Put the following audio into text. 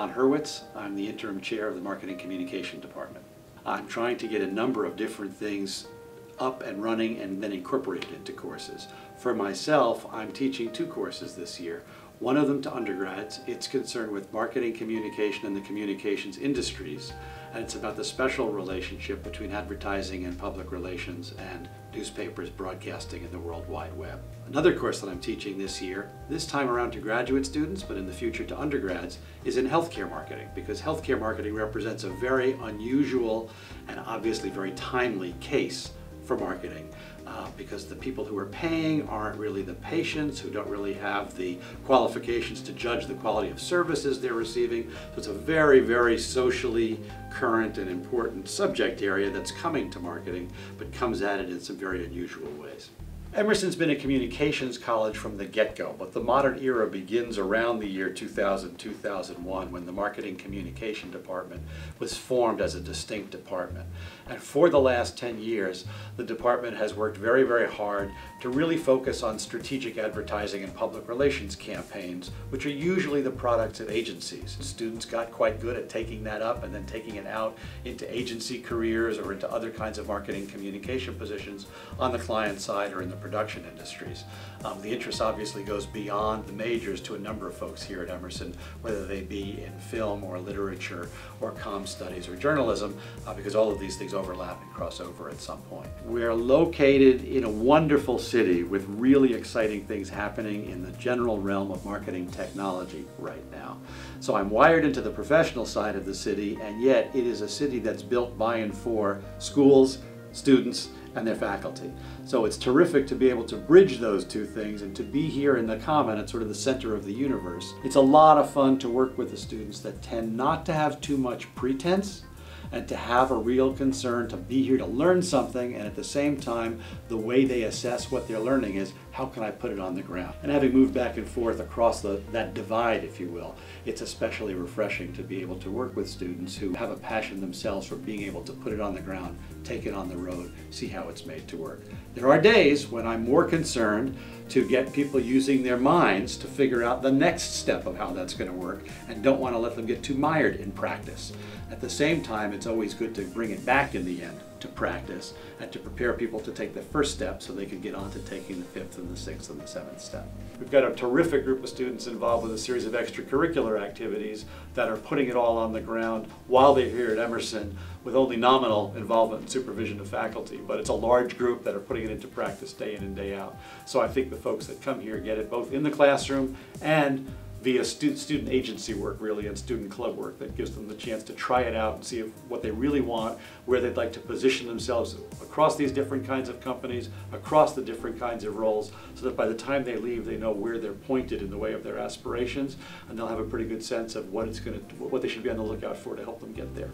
Don Hurwitz. I'm the interim chair of the Marketing Communication Department. I'm trying to get a number of different things up and running and then incorporated into courses. For myself, I'm teaching 2 courses this year. One of them to undergrads. It's concerned with marketing communication and the communications industries, and it's about the special relationship between advertising and public relations and newspapers, broadcasting, and the World Wide Web. Another course that I'm teaching this year, this time around to graduate students, but in the future to undergrads, is in healthcare marketing, because healthcare marketing represents a very unusual and obviously very timely case for marketing. Because the people who are paying aren't really the patients, who don't really have the qualifications to judge the quality of services they're receiving. So it's a very, very socially current and important subject area that's coming to marketing, but comes at it in some very unusual ways. Emerson's been a communications college from the get-go, but the modern era begins around the year 2000-2001 when the Marketing Communication Department was formed as a distinct department. And for the last 10 years, the department has worked very, very hard to really focus on strategic advertising and public relations campaigns, which are usually the products of agencies. Students got quite good at taking that up and then taking it out into agency careers or into other kinds of marketing communication positions on the client side or in the production industries. The interest obviously goes beyond the majors to a number of folks here at Emerson, whether they be in film or literature or comm studies or journalism, because all of these things overlap and cross over at some point. We're located in a wonderful city with really exciting things happening in the general realm of marketing technology right now. So I'm wired into the professional side of the city, and yet it is a city that's built by and for schools, students, and their faculty. So it's terrific to be able to bridge those 2 things and to be here in the common at sort of the center of the universe. It's a lot of fun to work with the students that tend not to have too much pretense and to have a real concern to be here to learn something, and at the same time, the way they assess what they're learning is, how can I put it on the ground? And having moved back and forth across that divide, if you will, it's especially refreshing to be able to work with students who have a passion themselves for being able to put it on the ground, take it on the road, see how it's made to work. There are days when I'm more concerned to get people using their minds to figure out the next step of how that's going to work, and don't want to let them get too mired in practice. At the same time, it's always good to bring it back in the end to practice and to prepare people to take the first step so they can get on to taking the 5th and the 6th and the 7th step. We've got a terrific group of students involved with a series of extracurricular activities that are putting it all on the ground while they're here at Emerson, with only nominal involvement and supervision of faculty, but it's a large group that are putting it into practice day in and day out. So I think the folks that come here get it both in the classroom and via student agency work, really, and student club work that gives them the chance to try it out and see what they really want, where they'd like to position themselves across these different kinds of companies, across the different kinds of roles, so that by the time they leave, they know where they're pointed in the way of their aspirations, and they'll have a pretty good sense of what they should be on the lookout for to help them get there.